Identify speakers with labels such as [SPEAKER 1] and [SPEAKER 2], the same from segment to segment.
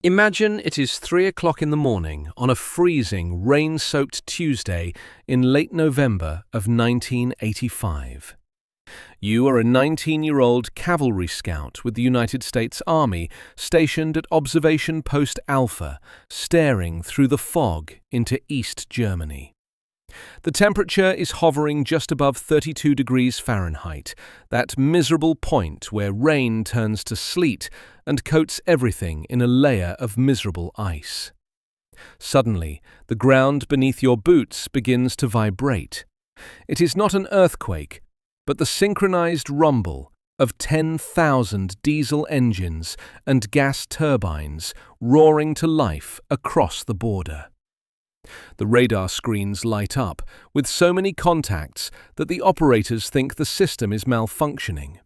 [SPEAKER 1] Imagine it is 3 o'clock in the morning on a freezing, rain-soaked Tuesday in late November of 1985. You are a 19-year-old cavalry scout with the United States Army stationed at Observation Post Alpha, staring through the fog into East Germany. The temperature is hovering just above 32 degrees Fahrenheit, that miserable point where rain turns to sleet and coats everything in a layer of miserable ice. Suddenly, the ground beneath your boots begins to vibrate. It is not an earthquake, but the synchronized rumble of 10,000 diesel engines and gas turbines roaring to life across the border. The radar screens light up with so many contacts that the operators think the system is malfunctioning.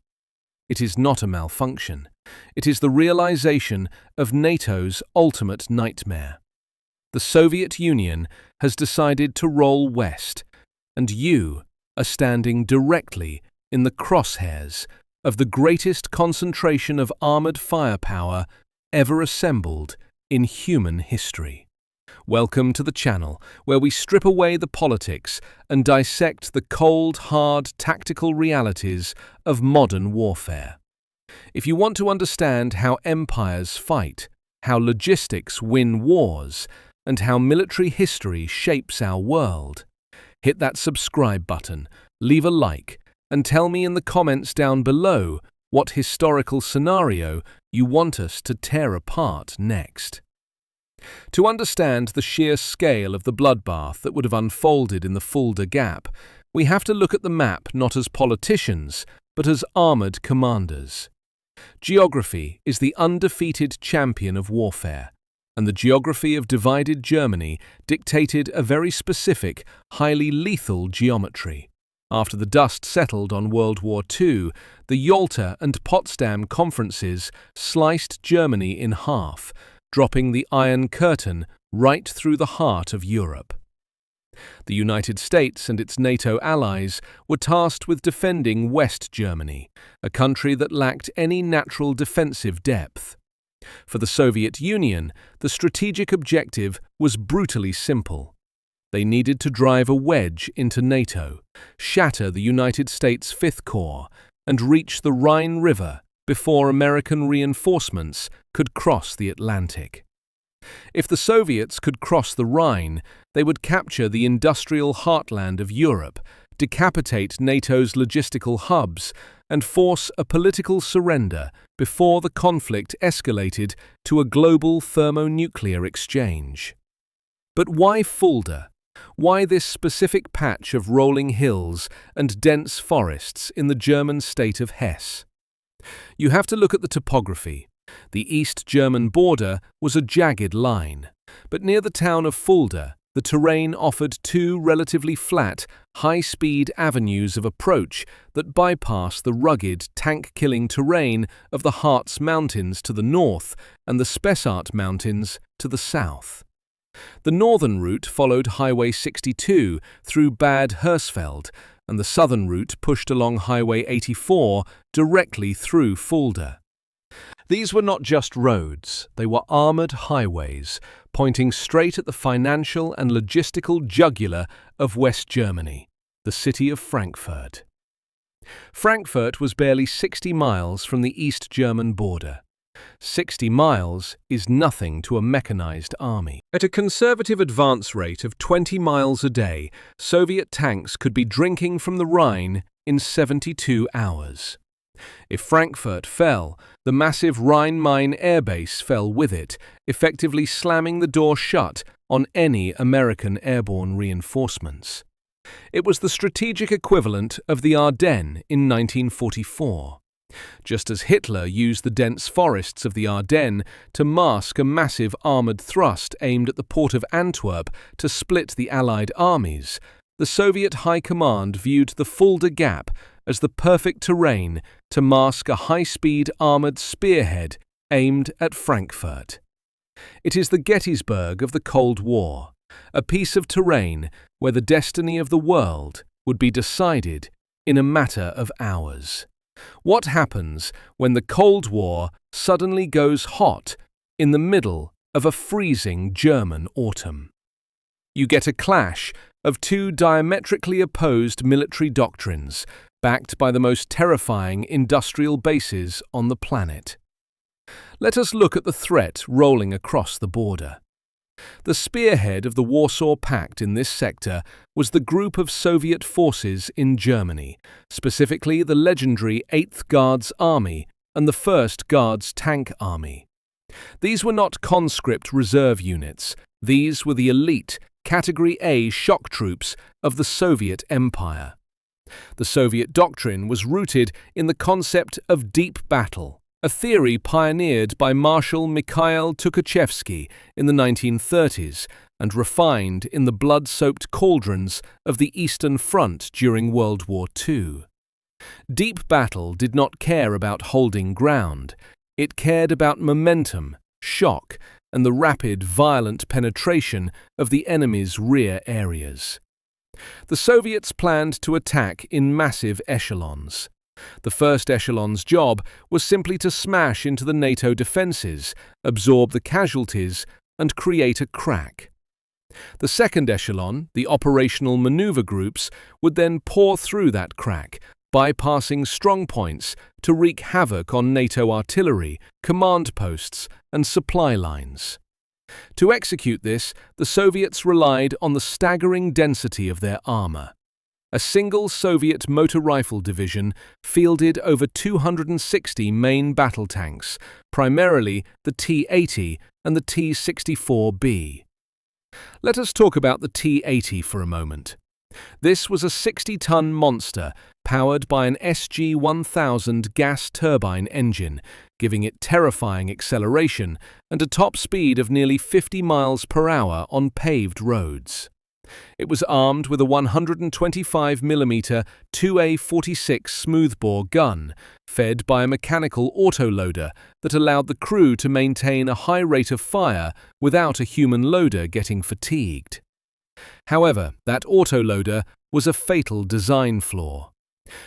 [SPEAKER 1] It is not a malfunction. It is the realization of NATO's ultimate nightmare. The Soviet Union has decided to roll west, and you are standing directly in the crosshairs of the greatest concentration of armored firepower ever assembled in human history. Welcome to the channel, where we strip away the politics and dissect the cold, hard, tactical realities of modern warfare. If you want to understand how empires fight, how logistics win wars, and how military history shapes our world, hit that subscribe button, leave a like, and tell me in the comments down below what historical scenario you want us to tear apart next. To understand the sheer scale of the bloodbath that would have unfolded in the Fulda Gap, we have to look at the map not as politicians, but as armored commanders. Geography is the undefeated champion of warfare, and the geography of divided Germany dictated a very specific, highly lethal geometry. After the dust settled on World War II, the Yalta and Potsdam conferences sliced Germany in half, dropping the Iron Curtain right through the heart of Europe. The United States and its NATO allies were tasked with defending West Germany, a country that lacked any natural defensive depth. For the Soviet Union, the strategic objective was brutally simple. They needed to drive a wedge into NATO, shatter the United States Fifth Corps, and reach the Rhine River before American reinforcements could cross the Atlantic. If the Soviets could cross the Rhine, they would capture the industrial heartland of Europe, decapitate NATO's logistical hubs, and force a political surrender before the conflict escalated to a global thermonuclear exchange. But why Fulda? Why this specific patch of rolling hills and dense forests in the German state of Hesse? You have to look at the topography. The East German border was a jagged line, but near the town of Fulda, the terrain offered two relatively flat, high-speed avenues of approach that bypass the rugged, tank-killing terrain of the Harz Mountains to the north and the Spessart Mountains to the south. The northern route followed Highway 62 through Bad Hersfeld, and the southern route pushed along Highway 84 directly through Fulda. These were not just roads, they were armored highways, pointing straight at the financial and logistical jugular of West Germany, the city of Frankfurt. Frankfurt was barely 60 miles from the East German border. 60 miles is nothing to a mechanized army. At a conservative advance rate of 20 miles a day, Soviet tanks could be drinking from the Rhine in 72 hours. If Frankfurt fell, the massive Rhine-Main airbase fell with it, effectively slamming the door shut on any American airborne reinforcements. It was the strategic equivalent of the Ardennes in 1944. Just as Hitler used the dense forests of the Ardennes to mask a massive armoured thrust aimed at the port of Antwerp to split the Allied armies, the Soviet High Command viewed the Fulda Gap as the perfect terrain to mask a high-speed armoured spearhead aimed at Frankfurt. It is the Gettysburg of the Cold War, a piece of terrain where the destiny of the world would be decided in a matter of hours. What happens when the Cold War suddenly goes hot in the middle of a freezing German autumn. You get a clash of two diametrically opposed military doctrines, backed by the most terrifying industrial bases on the planet. Let us look at the threat rolling across the border. The spearhead of the Warsaw Pact in this sector was the group of Soviet forces in Germany, specifically the legendary 8th Guards Army and the 1st Guards Tank Army. These were not conscript reserve units. These were the elite, Category A shock troops of the Soviet Empire. The Soviet doctrine was rooted in the concept of deep battle, a theory pioneered by Marshal Mikhail Tukhachevsky in the 1930s and refined in the blood-soaked cauldrons of the Eastern Front during World War II. Deep battle did not care about holding ground. It cared about momentum, shock, and the rapid, violent penetration of the enemy's rear areas. The Soviets planned to attack in massive echelons. The first echelon's job was simply to smash into the NATO defences, absorb the casualties, and create a crack. The second echelon, the operational manoeuvre groups, would then pour through that crack, bypassing strong points to wreak havoc on NATO artillery, command posts, and supply lines. To execute this, the Soviets relied on the staggering density of their armour. A single Soviet motor rifle division fielded over 260 main battle tanks, primarily the T-80 and the T-64B. Let us talk about the T-80 for a moment. This was a 60-ton monster powered by an SG-1000 gas turbine engine, giving it terrifying acceleration and a top speed of nearly 50 miles per hour on paved roads. It was armed with a 125mm 2A46 smoothbore gun, fed by a mechanical autoloader that allowed the crew to maintain a high rate of fire without a human loader getting fatigued. However, that autoloader was a fatal design flaw.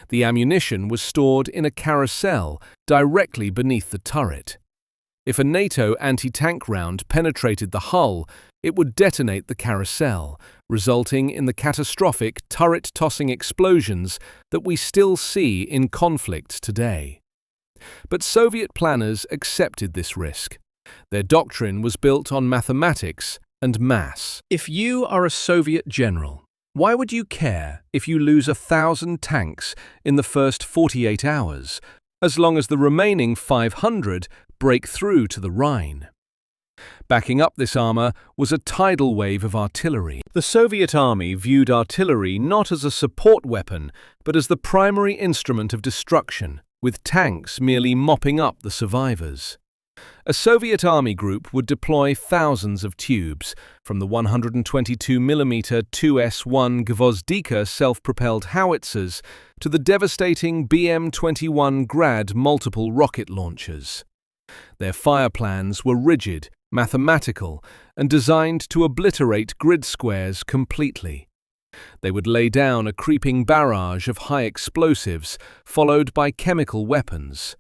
[SPEAKER 1] The ammunition was stored in a carousel directly beneath the turret. If a NATO anti-tank round penetrated the hull, it would detonate the carousel, resulting in the catastrophic turret-tossing explosions that we still see in conflicts today. But Soviet planners accepted this risk. Their doctrine was built on mathematics and mass. If you are a Soviet general, why would you care if you lose 1,000 tanks in the first 48 hours, as long as the remaining 500 break through to the Rhine? Backing up this armour was a tidal wave of artillery. The Soviet army viewed artillery not as a support weapon, but as the primary instrument of destruction, with tanks merely mopping up the survivors. A Soviet army group would deploy thousands of tubes, from the 122mm 2S-1 Gvozdika self-propelled howitzers to the devastating BM-21 Grad multiple rocket launchers. Their fire plans were rigid, mathematical, and designed to obliterate grid squares completely. They would lay down a creeping barrage of high explosives, followed by chemical weapons.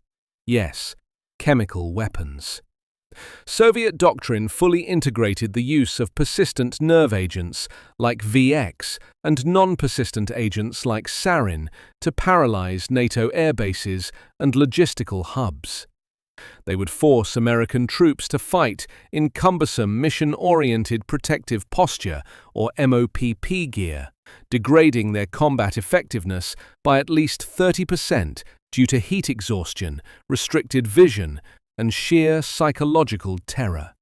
[SPEAKER 1] Yes, chemical weapons. Soviet doctrine fully integrated the use of persistent nerve agents like VX and non-persistent agents like sarin to paralyze NATO air bases and logistical hubs. They would force American troops to fight in cumbersome mission-oriented protective posture, or MOPP gear, degrading their combat effectiveness by at least 30% due to heat exhaustion, restricted vision, and sheer psychological terror.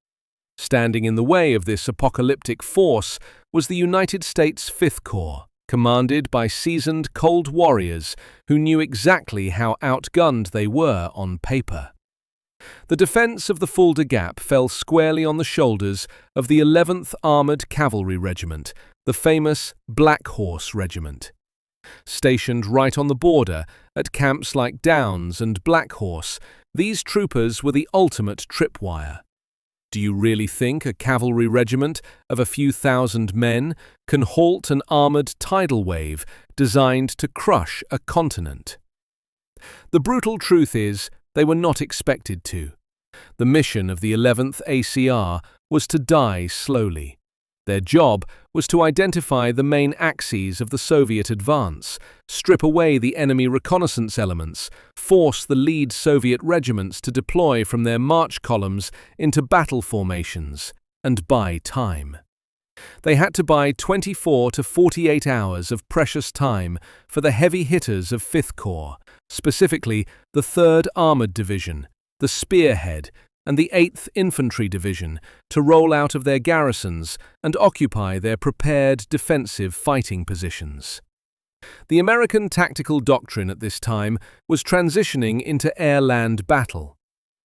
[SPEAKER 1] Standing in the way of this apocalyptic force was the United States Fifth Corps, commanded by seasoned cold warriors who knew exactly how outgunned they were on paper. The defence of the Fulda Gap fell squarely on the shoulders of the 11th Armored Cavalry Regiment, the famous Black Horse Regiment. Stationed right on the border, at camps like Downs and Black Horse, these troopers were the ultimate tripwire. Do you really think a cavalry regiment of a few thousand men can halt an armoured tidal wave designed to crush a continent? The brutal truth is, they were not expected to. The mission of the 11th ACR was to die slowly. Their job was to identify the main axes of the Soviet advance, strip away the enemy reconnaissance elements, force the lead Soviet regiments to deploy from their march columns into battle formations, and buy time. They had to buy 24 to 48 hours of precious time for the heavy hitters of 5th Corps, specifically the 3rd Armored Division, the Spearhead, and the 8th Infantry Division, to roll out of their garrisons and occupy their prepared defensive fighting positions. The American tactical doctrine at this time was transitioning into air-land battle.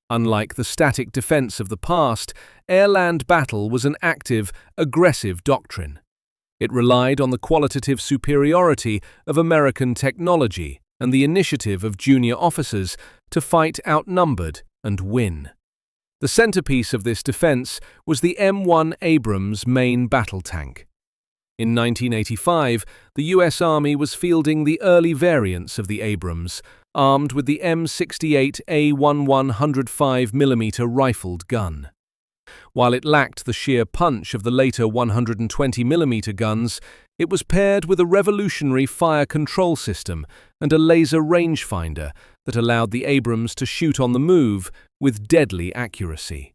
[SPEAKER 1] Unlike the static defense of the past, air-land battle was an active, aggressive doctrine. It relied on the qualitative superiority of American technology and the initiative of junior officers to fight outnumbered and win. The centerpiece of this defense was the M1 Abrams main battle tank. In 1985, the U.S. Army was fielding the early variants of the Abrams, armed with the M68A1 105mm rifled gun. While it lacked the sheer punch of the later 120mm guns, it was paired with a revolutionary fire control system and a laser rangefinder that allowed the Abrams to shoot on the move with deadly accuracy.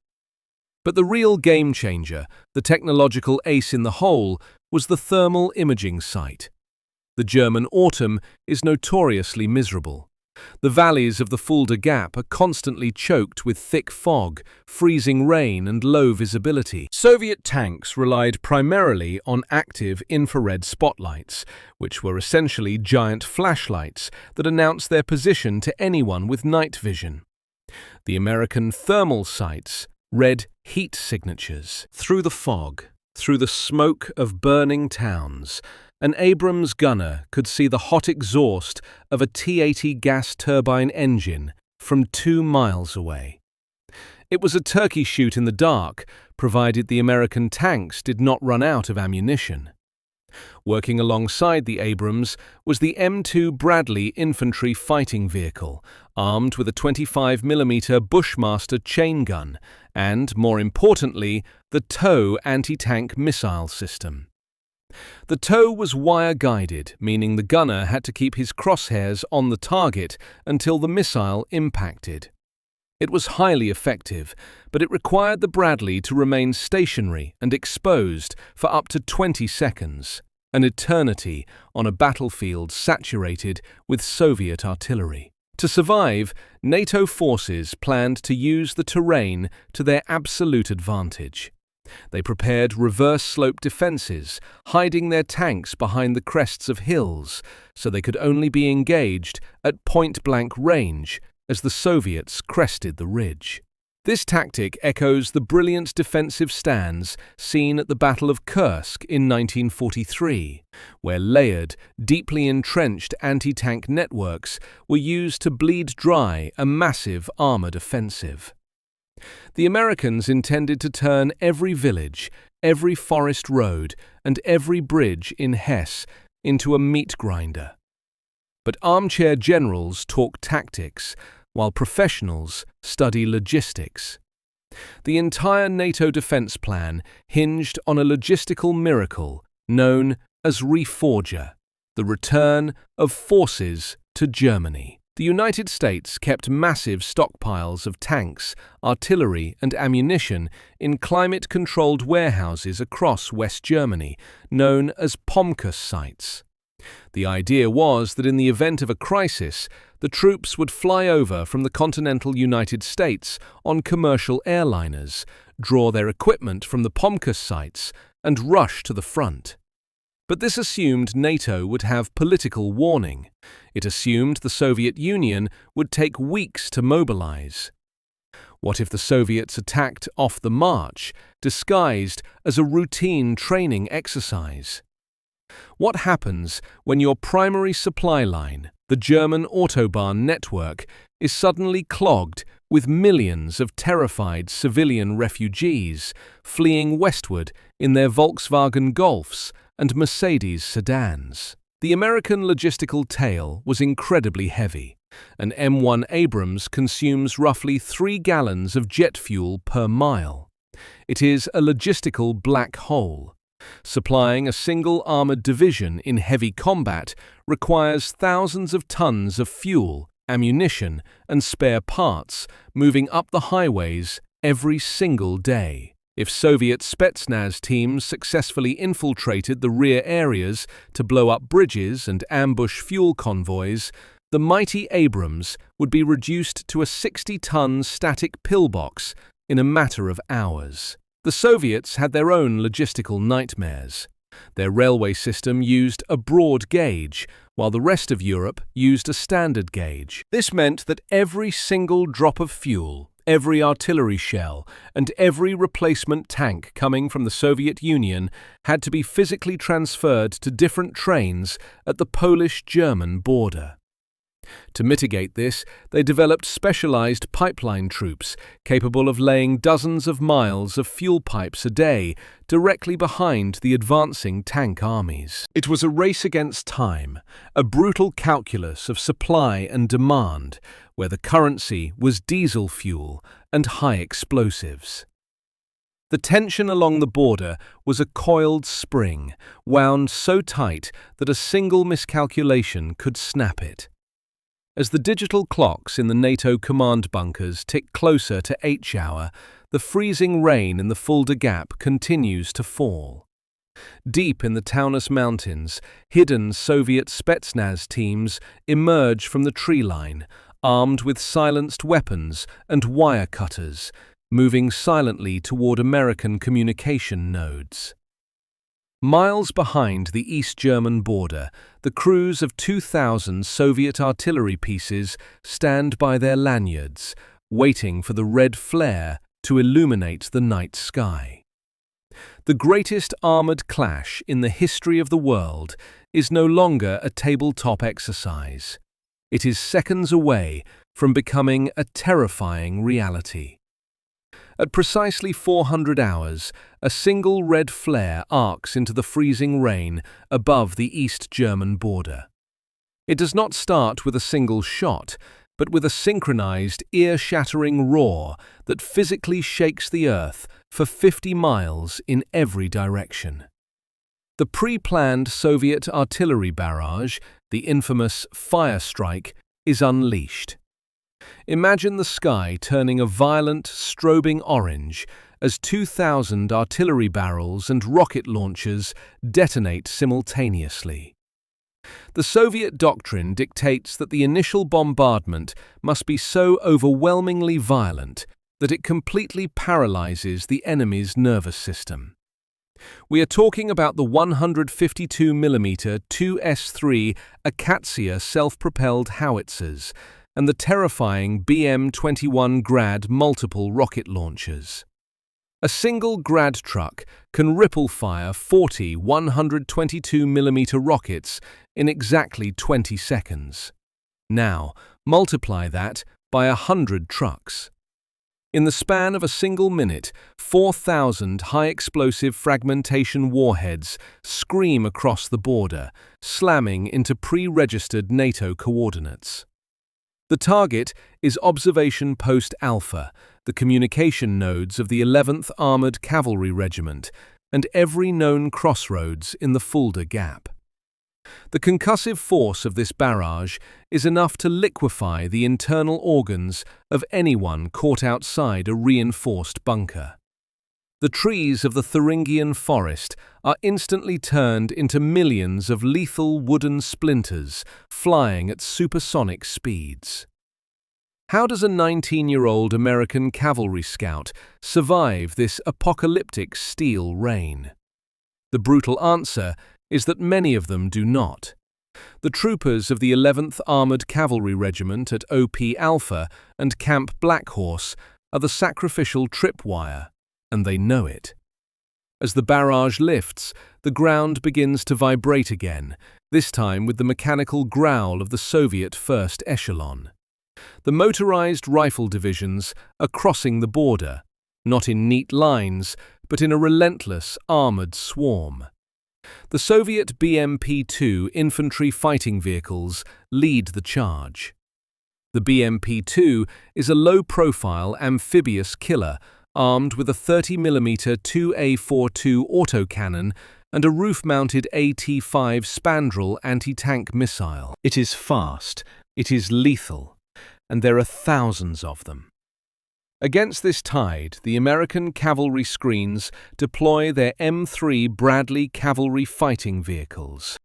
[SPEAKER 1] But the real game-changer, the technological ace in the hole, was the thermal imaging sight. The German autumn is notoriously miserable. The valleys of the Fulda Gap are constantly choked with thick fog, freezing rain, and low visibility. Soviet tanks relied primarily on active infrared spotlights, which were essentially giant flashlights that announced their position to anyone with night vision. The American thermal sights read heat signatures. Through the fog, through the smoke of burning towns, an Abrams gunner could see the hot exhaust of a T-80 gas turbine engine from 2 miles away. It was a turkey shoot in the dark, provided the American tanks did not run out of ammunition. Working alongside the Abrams was the M2 Bradley infantry fighting vehicle, armed with a 25mm Bushmaster chain gun and, more importantly, the TOW anti-tank missile system. The TOW was wire-guided, meaning the gunner had to keep his crosshairs on the target until the missile impacted. It was highly effective, but it required the Bradley to remain stationary and exposed for up to 20 seconds, an eternity on a battlefield saturated with Soviet artillery. To survive, NATO forces planned to use the terrain to their absolute advantage. They prepared reverse-slope defenses, hiding their tanks behind the crests of hills, so they could only be engaged at point-blank range as the Soviets crested the ridge. This tactic echoes the brilliant defensive stands seen at the Battle of Kursk in 1943, where layered, deeply entrenched anti-tank networks were used to bleed dry a massive armored offensive. The Americans intended to turn every village, every forest road, and every bridge in Hesse into a meat grinder. But armchair generals talk tactics, while professionals study logistics. The entire NATO defense plan hinged on a logistical miracle known as REFORGER, the return of forces to Germany. The United States kept massive stockpiles of tanks, artillery, and ammunition in climate-controlled warehouses across West Germany, known as POMCUS sites. The idea was that in the event of a crisis, the troops would fly over from the continental United States on commercial airliners, draw their equipment from the POMCUS sites, and rush to the front. But this assumed NATO would have political warning. It assumed the Soviet Union would take weeks to mobilize. What if the Soviets attacked off the march, disguised as a routine training exercise? What happens when your primary supply line, the German Autobahn network, is suddenly clogged with millions of terrified civilian refugees fleeing westward in their Volkswagen Golfs and Mercedes sedans? The American logistical tale was incredibly heavy. An M1 Abrams consumes roughly 3 gallons of jet fuel per mile. It is a logistical black hole. Supplying a single armored division in heavy combat requires thousands of tons of fuel, ammunition, and spare parts moving up the highways every single day. If Soviet Spetsnaz teams successfully infiltrated the rear areas to blow up bridges and ambush fuel convoys, the mighty Abrams would be reduced to a 60-ton static pillbox in a matter of hours. The Soviets had their own logistical nightmares. Their railway system used a broad gauge, while the rest of Europe used a standard gauge. This meant that every single drop of fuel, every artillery shell, and every replacement tank coming from the Soviet Union had to be physically transferred to different trains at the Polish-German border. To mitigate this, they developed specialized pipeline troops capable of laying dozens of miles of fuel pipes a day directly behind the advancing tank armies. It was a race against time, a brutal calculus of supply and demand, where the currency was diesel fuel and high explosives. The tension along the border was a coiled spring, wound so tight that a single miscalculation could snap it. As the digital clocks in the NATO command bunkers tick closer to H-hour, the freezing rain in the Fulda Gap continues to fall. Deep in the Taunus Mountains, hidden Soviet Spetsnaz teams emerge from the tree line, armed with silenced weapons and wire cutters, moving silently toward American communication nodes. Miles behind the East German border, the crews of 2,000 Soviet artillery pieces stand by their lanyards, waiting for the red flare to illuminate the night sky. The greatest armored clash in the history of the world is no longer a tabletop exercise. It is seconds away from becoming a terrifying reality. At precisely 400 hours, a single red flare arcs into the freezing rain above the East German border. It does not start with a single shot, but with a synchronized, ear-shattering roar that physically shakes the earth for 50 miles in every direction. The pre-planned Soviet artillery barrage, the infamous fire strike, is unleashed. Imagine the sky turning a violent, strobing orange as 2,000 artillery barrels and rocket launchers detonate simultaneously. The Soviet doctrine dictates that the initial bombardment must be so overwhelmingly violent that it completely paralyzes the enemy's nervous system. We are talking about the 152mm 2S3 Akatsiya self-propelled howitzers and the terrifying BM-21 Grad multiple rocket launchers. A single Grad truck can ripple-fire 40 122mm rockets in exactly 20 seconds. Now, multiply that by 100 trucks. In the span of a single minute, 4,000 high-explosive fragmentation warheads scream across the border, slamming into pre-registered NATO coordinates. The target is Observation Post Alpha, the communication nodes of the 11th Armored Cavalry Regiment, and every known crossroads in the Fulda Gap. The concussive force of this barrage is enough to liquefy the internal organs of anyone caught outside a reinforced bunker. The trees of the Thuringian forest are instantly turned into millions of lethal wooden splinters flying at supersonic speeds. How does a 19-year-old American cavalry scout survive this apocalyptic steel rain? The brutal answer is that many of them do not. The troopers of the 11th Armored Cavalry Regiment at OP Alpha and Camp Black Horse are the sacrificial tripwire, and they know it. As the barrage lifts, the ground begins to vibrate again, this time with the mechanical growl of the Soviet first echelon. The motorized rifle divisions are crossing the border, not in neat lines, but in a relentless armored swarm. The Soviet BMP-2 infantry fighting vehicles lead the charge. The BMP-2 is a low-profile amphibious killer armed with a 30mm 2A42 autocannon and a roof-mounted AT-5 Spandrel anti-tank missile. It is fast, it is lethal, and there are thousands of them. Against this tide, the American cavalry screens deploy their M3 Bradley cavalry fighting vehicles.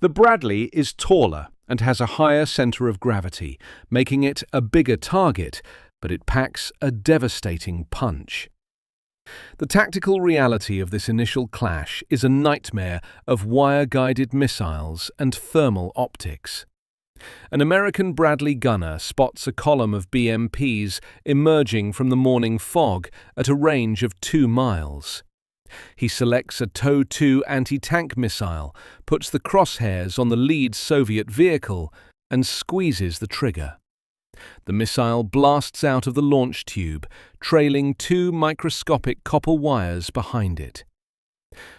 [SPEAKER 1] The Bradley is taller and has a higher center of gravity, making it a bigger target, but it packs a devastating punch. The tactical reality of this initial clash is a nightmare of wire-guided missiles and thermal optics. An American Bradley gunner spots a column of BMPs emerging from the morning fog at a range of 2 miles. He selects a TOW-2 anti-tank missile, puts the crosshairs on the lead Soviet vehicle, and squeezes the trigger. The missile blasts out of the launch tube, trailing 2 microscopic copper wires behind it.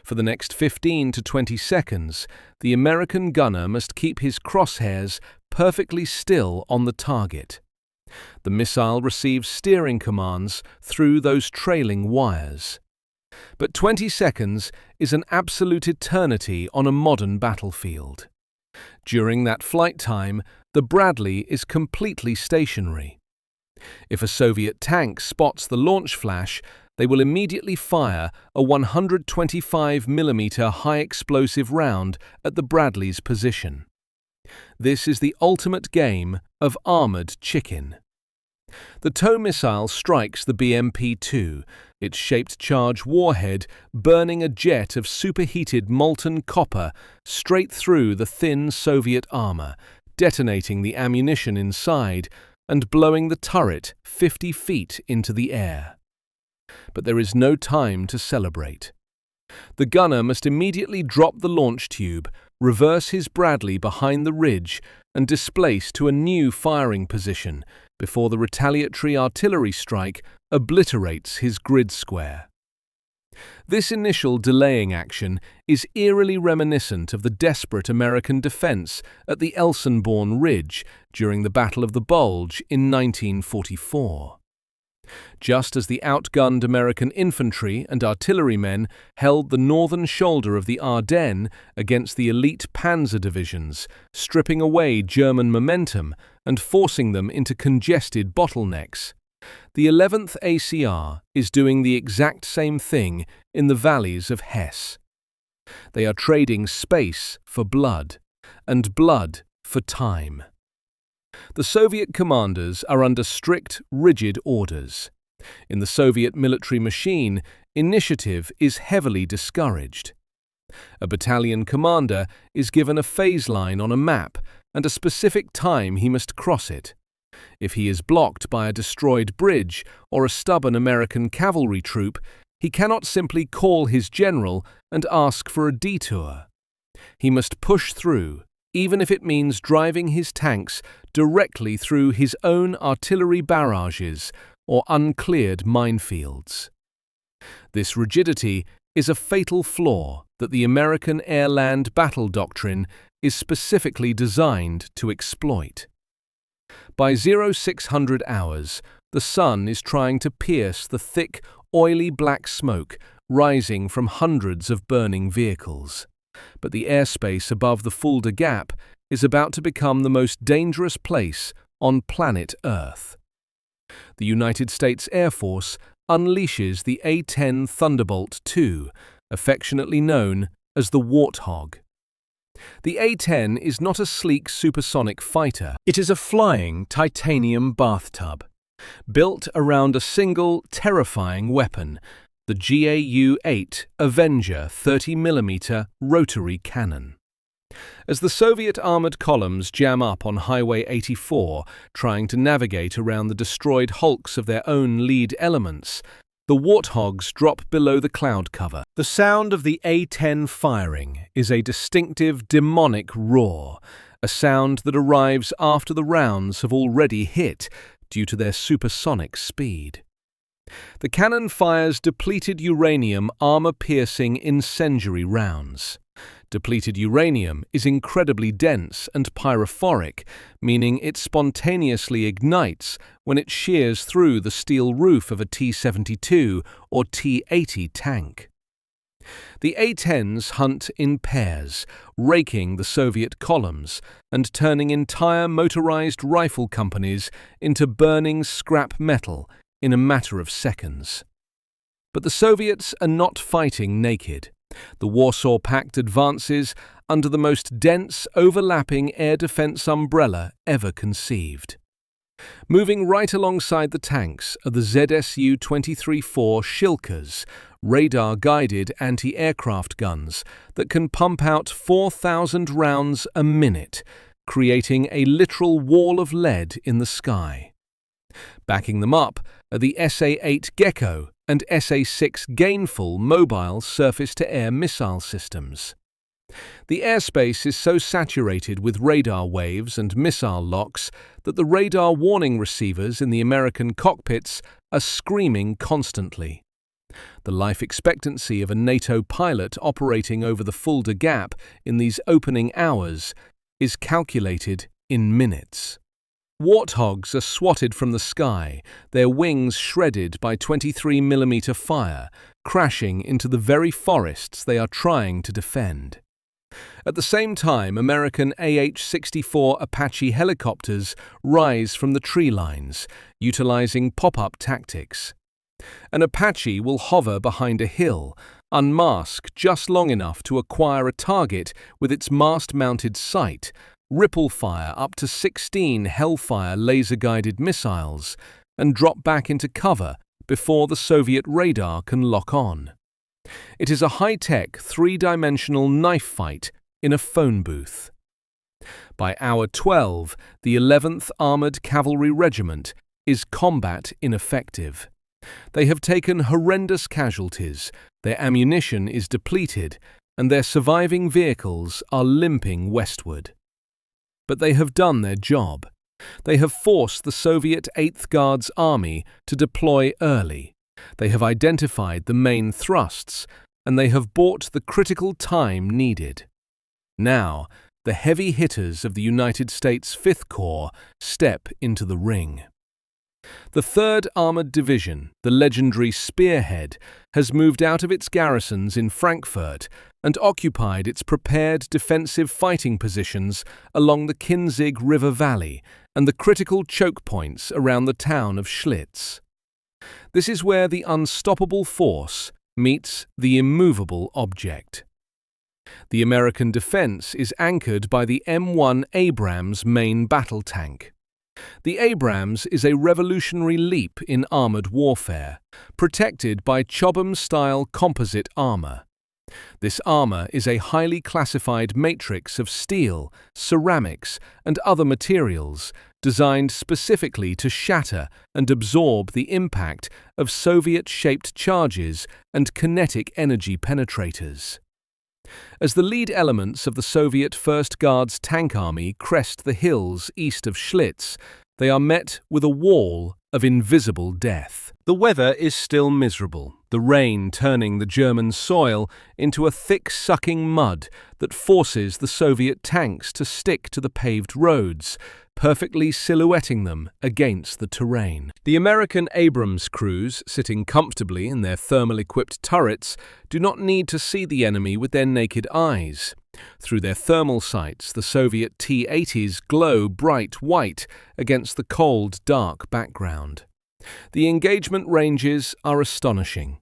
[SPEAKER 1] For the next 15 to 20 seconds, the American gunner must keep his crosshairs perfectly still on the target. The missile receives steering commands through those trailing wires. But 20 seconds is an absolute eternity on a modern battlefield. During that flight time, the Bradley is completely stationary. If a Soviet tank spots the launch flash, they will immediately fire a 125mm high-explosive round at the Bradley's position. This is the ultimate game of armored chicken. The TOW missile strikes the BMP-2, its shaped charge warhead burning a jet of superheated molten copper straight through the thin Soviet armor, detonating the ammunition inside and blowing the turret 50 feet into the air. But there is no time to celebrate. The gunner must immediately drop the launch tube, reverse his Bradley behind the ridge, and displace to a new firing position before the retaliatory artillery strike obliterates his grid square. This initial delaying action is eerily reminiscent of the desperate American defense at the Elsenborn Ridge during the Battle of the Bulge in 1944. Just as the outgunned American infantry and artillerymen held the northern shoulder of the Ardennes against the elite panzer divisions, stripping away German momentum and forcing them into congested bottlenecks, the 11th ACR is doing the exact same thing in the valleys of Hesse. They are trading space for blood, and blood for time. The Soviet commanders are under strict, rigid orders. In the Soviet military machine, initiative is heavily discouraged. A battalion commander is given a phase line on a map and a specific time he must cross it. If he is blocked by a destroyed bridge or a stubborn American cavalry troop, he cannot simply call his general and ask for a detour. He must push through, even if it means driving his tanks directly through his own artillery barrages or uncleared minefields. This rigidity is a fatal flaw that the American air-land battle doctrine is specifically designed to exploit. By 0600 hours, the sun is trying to pierce the thick, oily black smoke rising from hundreds of burning vehicles. But the airspace above the Fulda Gap is about to become the most dangerous place on planet Earth. The United States Air Force unleashes the A-10 Thunderbolt II, affectionately known as the Warthog. The A-10 is not a sleek supersonic fighter. It is a flying titanium bathtub, built around a single terrifying weapon, the GAU-8 Avenger 30mm rotary cannon. As the Soviet armored columns jam up on Highway 84, trying to navigate around the destroyed hulks of their own lead elements, the Warthogs drop below the cloud cover. The sound of the A-10 firing is a distinctive demonic roar, a sound that arrives after the rounds have already hit due to their supersonic speed. The cannon fires depleted uranium armor-piercing incendiary rounds. Depleted uranium is incredibly dense and pyrophoric, meaning it spontaneously ignites when it shears through the steel roof of a T-72 or T-80 tank. The A-10s hunt in pairs, raking the Soviet columns and turning entire motorized rifle companies into burning scrap metal in a matter of seconds. But the Soviets are not fighting naked. The Warsaw Pact advances under the most dense, overlapping air defense umbrella ever conceived. Moving right alongside the tanks are the ZSU-23-4 Shilkas, radar-guided anti-aircraft guns that can pump out 4,000 rounds a minute, creating a literal wall of lead in the sky. Backing them up are the SA-8 Gecko and SA-6 Gainful mobile surface-to-air missile systems. The airspace is so saturated with radar waves and missile locks that the radar warning receivers in the American cockpits are screaming constantly. The life expectancy of a NATO pilot operating over the Fulda Gap in these opening hours is calculated in minutes. Warthogs are swatted from the sky, their wings shredded by 23mm fire, crashing into the very forests they are trying to defend. At the same time, American AH-64 Apache helicopters rise from the tree lines, utilizing pop-up tactics. An Apache will hover behind a hill, unmask just long enough to acquire a target with its mast-mounted sight, ripple fire up to 16 Hellfire laser-guided missiles, and drop back into cover before the Soviet radar can lock on. It is a high-tech, three-dimensional knife fight in a phone booth. By hour 12, the 11th Armored Cavalry Regiment is combat ineffective. They have taken horrendous casualties, their ammunition is depleted, and their surviving vehicles are limping westward. But they have done their job. They have forced the Soviet 8th Guards Army to deploy early. They have identified the main thrusts, and they have bought the critical time needed. Now, the heavy hitters of the United States 5th Corps step into the ring. The 3rd Armored Division, the legendary Spearhead, has moved out of its garrisons in Frankfurt and occupied its prepared defensive fighting positions along the Kinzig River Valley and the critical choke points around the town of Schlitz. This is where the unstoppable force meets the immovable object. The American defense is anchored by the M1 Abrams main battle tank. The Abrams is a revolutionary leap in armored warfare, protected by Chobham-style composite armor. This armor is a highly classified matrix of steel, ceramics, and other materials designed specifically to shatter and absorb the impact of Soviet-shaped charges and kinetic energy penetrators. As the lead elements of the Soviet 1st Guards tank army crest the hills east of Schlitz, they are met with a wall of invisible death. The weather is still miserable, the rain turning the German soil into a thick sucking mud that forces the Soviet tanks to stick to the paved roads, perfectly silhouetting them against the terrain. The American Abrams crews, sitting comfortably in their thermal-equipped turrets, do not need to see the enemy with their naked eyes. Through their thermal sights, the Soviet T-80s glow bright white against the cold, dark background. The engagement ranges are astonishing.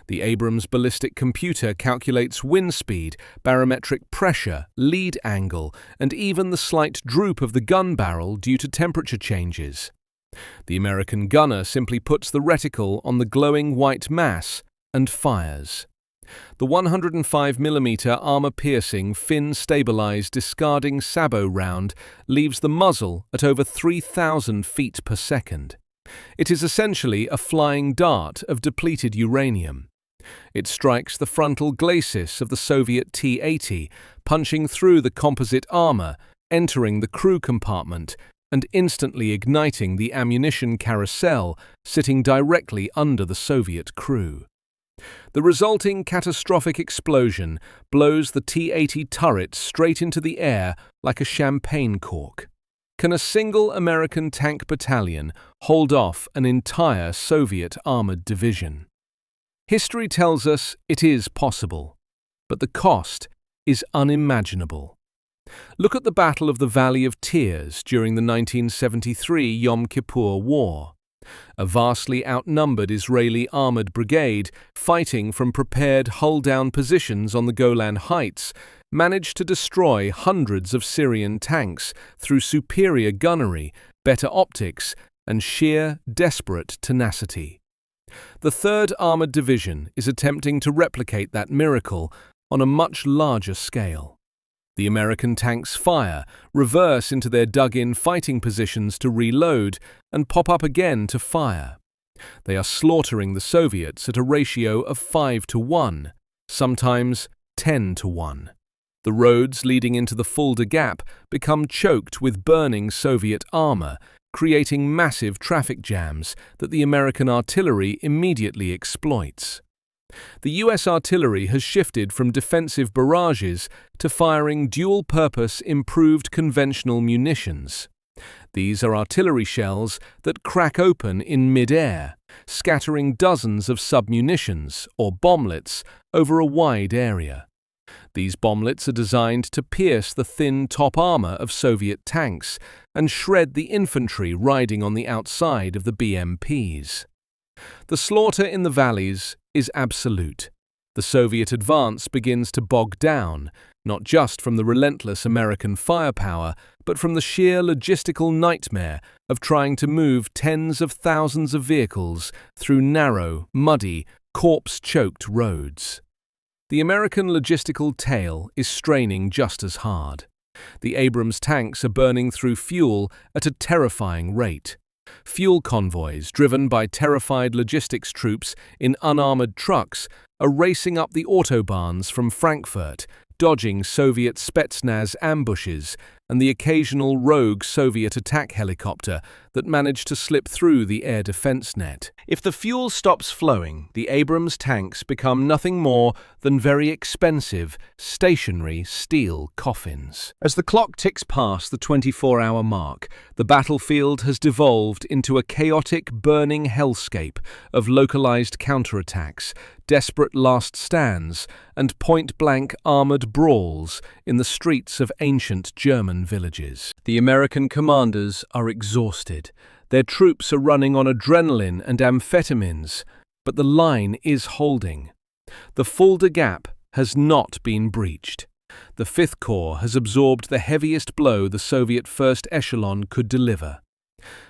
[SPEAKER 1] The Abrams ballistic computer calculates wind speed, barometric pressure, lead angle, and even the slight droop of the gun barrel due to temperature changes. The American gunner simply puts the reticle on the glowing white mass and fires. The 105mm armor-piercing, fin-stabilized discarding sabot round leaves the muzzle at over 3,000 feet per second. It is essentially a flying dart of depleted uranium. It strikes the frontal glacis of the Soviet T-80, punching through the composite armor, entering the crew compartment, and instantly igniting the ammunition carousel sitting directly under the Soviet crew. The resulting catastrophic explosion blows the T-80 turret straight into the air like a champagne cork. Can a single American tank battalion hold off an entire Soviet armored division? History tells us it is possible, but the cost is unimaginable. Look at the Battle of the Valley of Tears during the 1973 Yom Kippur War. A vastly outnumbered Israeli armored brigade, fighting from prepared hull-down positions on the Golan Heights, managed to destroy hundreds of Syrian tanks through superior gunnery, better optics, and sheer, desperate tenacity. The 3rd Armored Division is attempting to replicate that miracle on a much larger scale. The American tanks fire, reverse into their dug-in fighting positions to reload, and pop up again to fire. They are slaughtering the Soviets at a ratio of 5-1, sometimes 10-1. The roads leading into the Fulda Gap become choked with burning Soviet armor, creating massive traffic jams that the American artillery immediately exploits. The US artillery has shifted from defensive barrages to firing dual-purpose improved conventional munitions. These are artillery shells that crack open in mid-air, scattering dozens of submunitions, or bomblets, over a wide area. These bomblets are designed to pierce the thin top armor of Soviet tanks and shred the infantry riding on the outside of the BMPs. The slaughter in the valleys is absolute. The Soviet advance begins to bog down, not just from the relentless American firepower, but from the sheer logistical nightmare of trying to move tens of thousands of vehicles through narrow, muddy, corpse-choked roads. The American logistical tail is straining just as hard. The Abrams tanks are burning through fuel at a terrifying rate. Fuel convoys, driven by terrified logistics troops in unarmored trucks, are racing up the autobahns from Frankfurt, dodging Soviet Spetsnaz ambushes and the occasional rogue Soviet attack helicopter that managed to slip through the air defense net. If the fuel stops flowing, the Abrams tanks become nothing more than very expensive, stationary steel coffins. As the clock ticks past the 24-hour mark, the battlefield has devolved into a chaotic, burning hellscape of localized counterattacks, desperate last stands, and point-blank armored brawls in the streets of ancient German villages. The American commanders are exhausted. Their troops are running on adrenaline and amphetamines, but the line is holding. The Fulda Gap has not been breached. The Fifth Corps has absorbed the heaviest blow the Soviet First Echelon could deliver.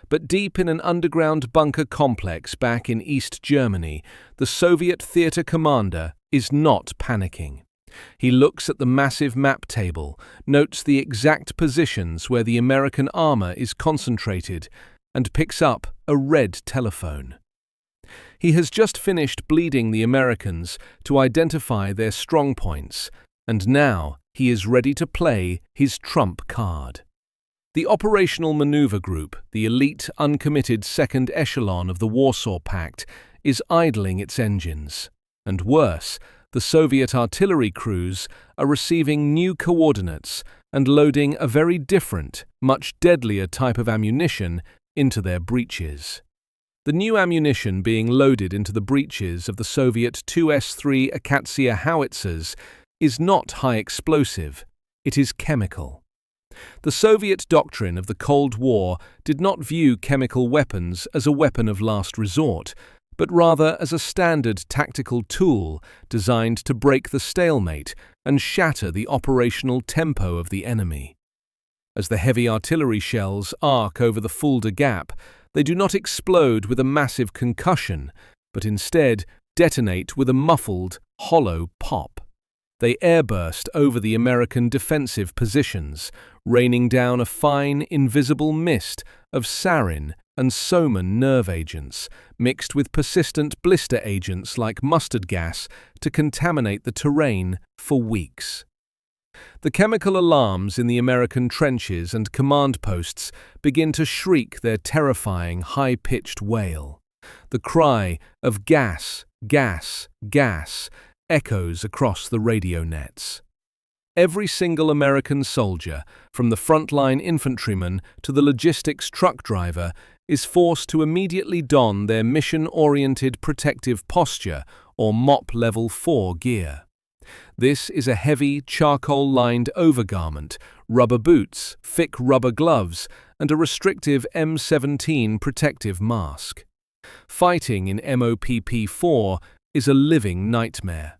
[SPEAKER 1] But deep in an underground bunker complex back in East Germany, the Soviet theater commander is not panicking. He looks at the massive map table, notes the exact positions where the American armor is concentrated, and picks up a red telephone. He has just finished bleeding the Americans to identify their strong points, and now he is ready to play his trump card. The Operational Maneuver Group, the elite uncommitted second echelon of the Warsaw Pact, is idling its engines. And worse, the Soviet artillery crews are receiving new coordinates and loading a very different, much deadlier type of ammunition into their breeches. The new ammunition being loaded into the breeches of the Soviet 2S-3 Akatsiya howitzers is not high explosive, it is chemical. The Soviet doctrine of the Cold War did not view chemical weapons as a weapon of last resort, but rather as a standard tactical tool designed to break the stalemate and shatter the operational tempo of the enemy. As the heavy artillery shells arc over the Fulda Gap, they do not explode with a massive concussion, but instead detonate with a muffled, hollow pop. They airburst over the American defensive positions, raining down a fine, invisible mist of sarin and soman nerve agents, mixed with persistent blister agents like mustard gas to contaminate the terrain for weeks. The chemical alarms in the American trenches and command posts begin to shriek their terrifying, high-pitched wail. The cry of gas, gas, gas, echoes across the radio nets. Every single American soldier, from the frontline infantryman to the logistics truck driver, is forced to immediately don their mission-oriented protective posture, or MOP Level 4 gear. This is a heavy, charcoal-lined overgarment, rubber boots, thick rubber gloves, and a restrictive M17 protective mask. Fighting in MOPP-4 is a living nightmare.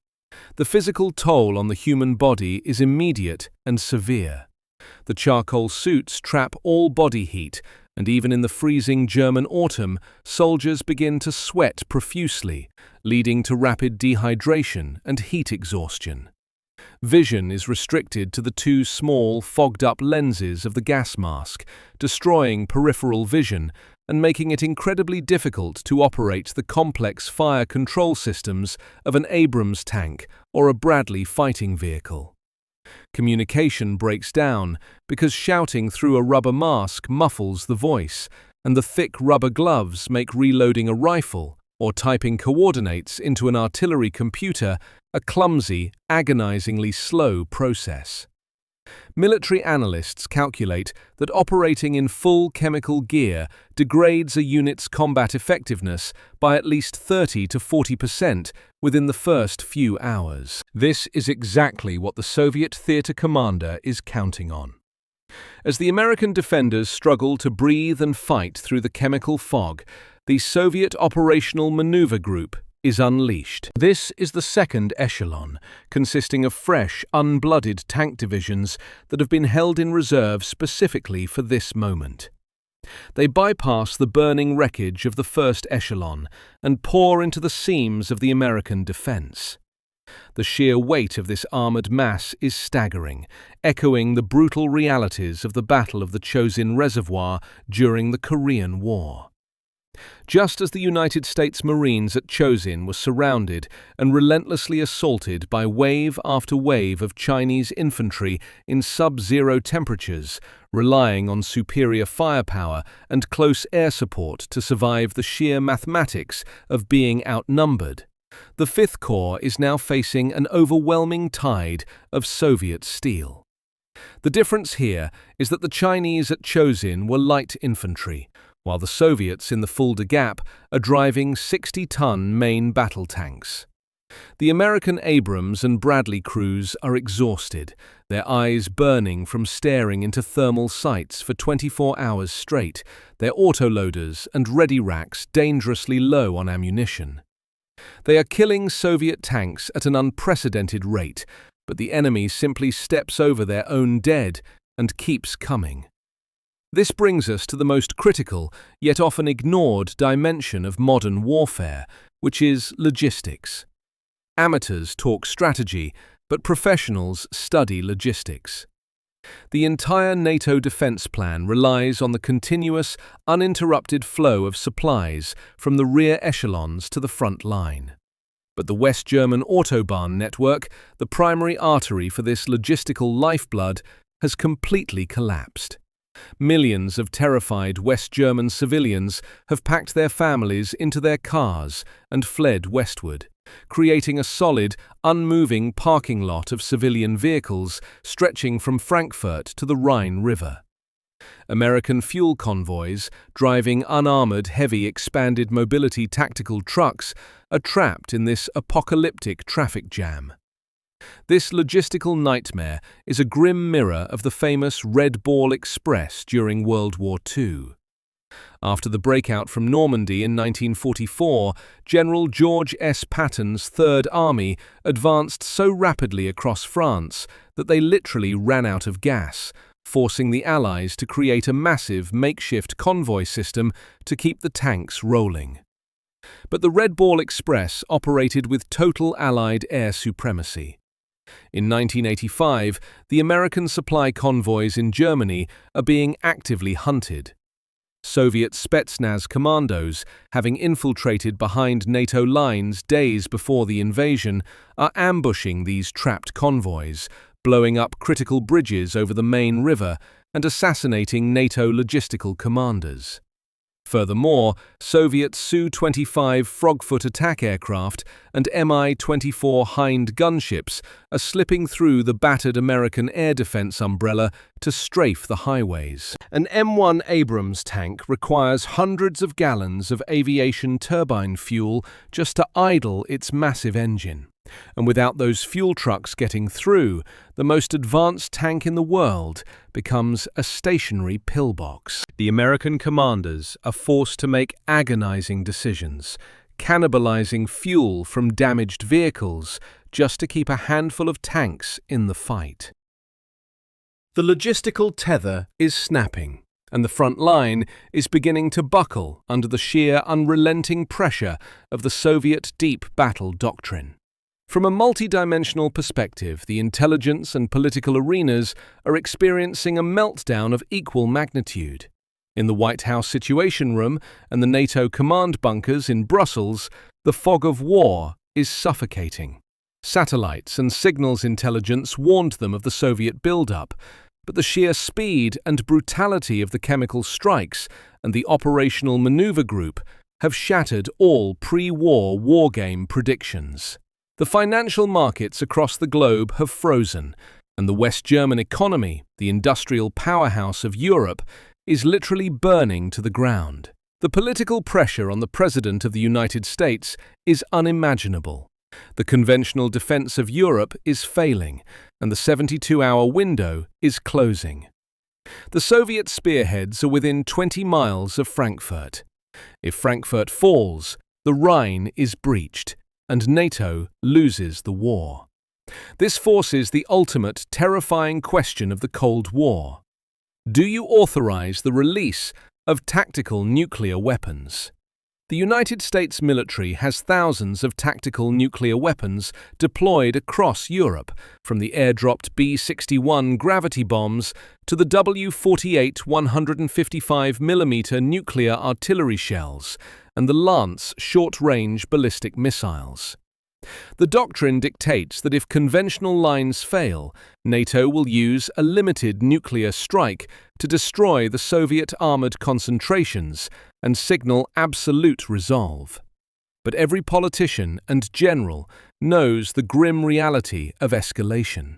[SPEAKER 1] The physical toll on the human body is immediate and severe. The charcoal suits trap all body heat, and even in the freezing German autumn, soldiers begin to sweat profusely, leading to rapid dehydration and heat exhaustion. Vision is restricted to the two small, fogged-up lenses of the gas mask, destroying peripheral vision and making it incredibly difficult to operate the complex fire control systems of an Abrams tank or a Bradley fighting vehicle. Communication breaks down because shouting through a rubber mask muffles the voice, and the thick rubber gloves make reloading a rifle or typing coordinates into an artillery computer a clumsy, agonizingly slow process. Military analysts calculate that operating in full chemical gear degrades a unit's combat effectiveness by at least 30 to 40% within the first few hours. This is exactly what the Soviet theater commander is counting on. As the American defenders struggle to breathe and fight through the chemical fog, the Soviet Operational Maneuver Group is unleashed. This is the second echelon, consisting of fresh, unblooded tank divisions that have been held in reserve specifically for this moment. They bypass the burning wreckage of the first echelon and pour into the seams of the American defense. The sheer weight of this armored mass is staggering, echoing the brutal realities of the Battle of the Chosin Reservoir during the Korean War. Just as the United States Marines at Chosin were surrounded and relentlessly assaulted by wave after wave of Chinese infantry in sub-zero temperatures, relying on superior firepower and close air support to survive the sheer mathematics of being outnumbered, the Fifth Corps is now facing an overwhelming tide of Soviet steel. The difference here is that the Chinese at Chosin were light infantry, while the Soviets in the Fulda Gap are driving 60-ton main battle tanks. The American Abrams and Bradley crews are exhausted, their eyes burning from staring into thermal sights for 24 hours straight, their autoloaders and ready racks dangerously low on ammunition. They are killing Soviet tanks at an unprecedented rate, but the enemy simply steps over their own dead and keeps coming. This brings us to the most critical, yet often ignored dimension of modern warfare, which is logistics. Amateurs talk strategy, but professionals study logistics. The entire NATO defense plan relies on the continuous, uninterrupted flow of supplies from the rear echelons to the front line. But the West German Autobahn network, the primary artery for this logistical lifeblood, has completely collapsed. Millions of terrified West German civilians have packed their families into their cars and fled westward, creating a solid, unmoving parking lot of civilian vehicles stretching from Frankfurt to the Rhine River. American fuel convoys, driving unarmored, heavy, expanded mobility tactical trucks, are trapped in this apocalyptic traffic jam. This logistical nightmare is a grim mirror of the famous Red Ball Express during World War II. After the breakout from Normandy in 1944, General George S. Patton's Third Army advanced so rapidly across France that they literally ran out of gas, forcing the Allies to create a massive makeshift convoy system to keep the tanks rolling. But the Red Ball Express operated with total Allied air supremacy. In 1985, the American supply convoys in Germany are being actively hunted. Soviet Spetsnaz commandos, having infiltrated behind NATO lines days before the invasion, are ambushing these trapped convoys, blowing up critical bridges over the main river and assassinating NATO logistical commanders. Furthermore, Soviet Su-25 Frogfoot attack aircraft and Mi-24 Hind gunships are slipping through the battered American air defense umbrella to strafe the highways. An M1 Abrams tank requires hundreds of gallons of aviation turbine fuel just to idle its massive engine. And without those fuel trucks getting through, the most advanced tank in the world becomes a stationary pillbox. The American commanders are forced to make agonizing decisions, cannibalizing fuel from damaged vehicles just to keep a handful of tanks in the fight. The logistical tether is snapping, and the front line is beginning to buckle under the sheer unrelenting pressure of the Soviet deep battle doctrine. From a multidimensional perspective, the intelligence and political arenas are experiencing a meltdown of equal magnitude. In the White House Situation Room and the NATO command bunkers in Brussels, the fog of war is suffocating. Satellites and signals intelligence warned them of the Soviet buildup, but the sheer speed and brutality of the chemical strikes and the operational maneuver group have shattered all pre-war wargame predictions. The financial markets across the globe have frozen, and the West German economy, the industrial powerhouse of Europe, is literally burning to the ground. The political pressure on the President of the United States is unimaginable. The conventional defense of Europe is failing, and the 72-hour window is closing. The Soviet spearheads are within 20 miles of Frankfurt. If Frankfurt falls, the Rhine is breached, and NATO loses the war. This forces the ultimate terrifying question of the Cold War. Do you authorize the release of tactical nuclear weapons? The United States military has thousands of tactical nuclear weapons deployed across Europe, from the airdropped B-61 gravity bombs to the W-48 155mm nuclear artillery shells and the Lance short-range ballistic missiles. The doctrine dictates that if conventional lines fail, NATO will use a limited nuclear strike to destroy the Soviet armored concentrations and signal absolute resolve. But every politician and general knows the grim reality of escalation.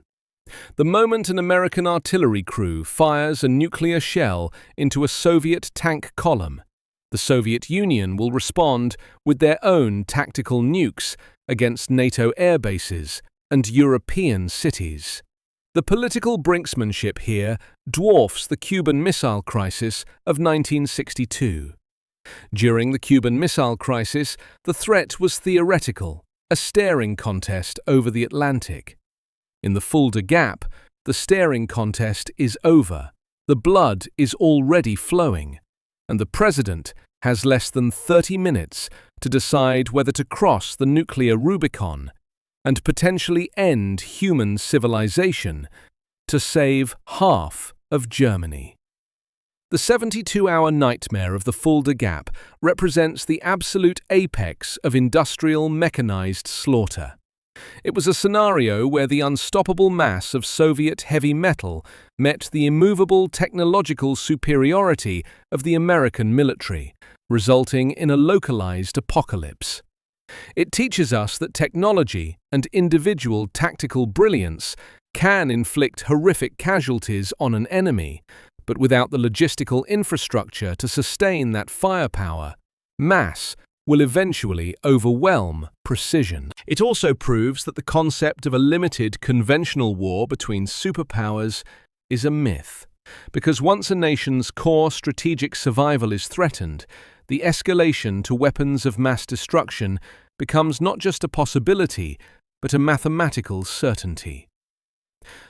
[SPEAKER 1] The moment an American artillery crew fires a nuclear shell into a Soviet tank column, the Soviet Union will respond with their own tactical nukes against NATO air bases and European cities. The political brinksmanship here dwarfs the Cuban Missile Crisis of 1962. During the Cuban Missile Crisis, the threat was theoretical, a staring contest over the Atlantic. In the Fulda Gap, the staring contest is over, the blood is already flowing, and the President has less than 30 minutes to decide whether to cross the nuclear Rubicon and potentially end human civilization to save half of Germany. The 72-hour nightmare of the Fulda Gap represents the absolute apex of industrial mechanized slaughter. It was a scenario where the unstoppable mass of Soviet heavy metal met the immovable technological superiority of the American military, resulting in a localized apocalypse. It teaches us that technology and individual tactical brilliance can inflict horrific casualties on an enemy, but without the logistical infrastructure to sustain that firepower, mass will eventually overwhelm precision. It also proves that the concept of a limited conventional war between superpowers is a myth, because once a nation's core strategic survival is threatened, the escalation to weapons of mass destruction becomes not just a possibility, but a mathematical certainty.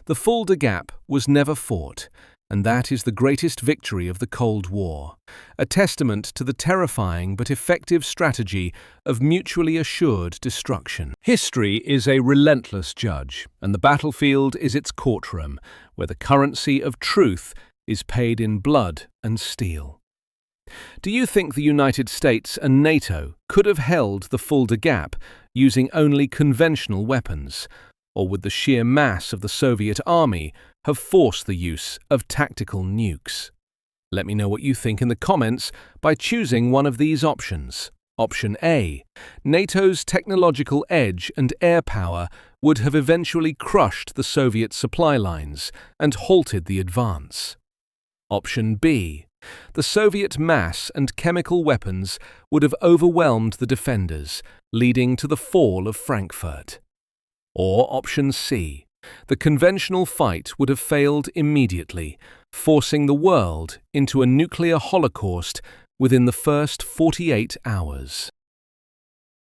[SPEAKER 1] The Fulda Gap was never fought, and that is the greatest victory of the Cold War, a testament to the terrifying but effective strategy of mutually assured destruction. History is a relentless judge, and the battlefield is its courtroom, where the currency of truth is paid in blood and steel. Do you think the United States and NATO could have held the Fulda Gap using only conventional weapons, or would the sheer mass of the Soviet army have forced the use of tactical nukes? Let me know what you think in the comments by choosing one of these options. Option A. NATO's technological edge and air power would have eventually crushed the Soviet supply lines and halted the advance. Option B. The Soviet mass and chemical weapons would have overwhelmed the defenders, leading to the fall of Frankfurt. Or Option C. The conventional fight would have failed immediately, forcing the world into a nuclear holocaust within the first 48 hours.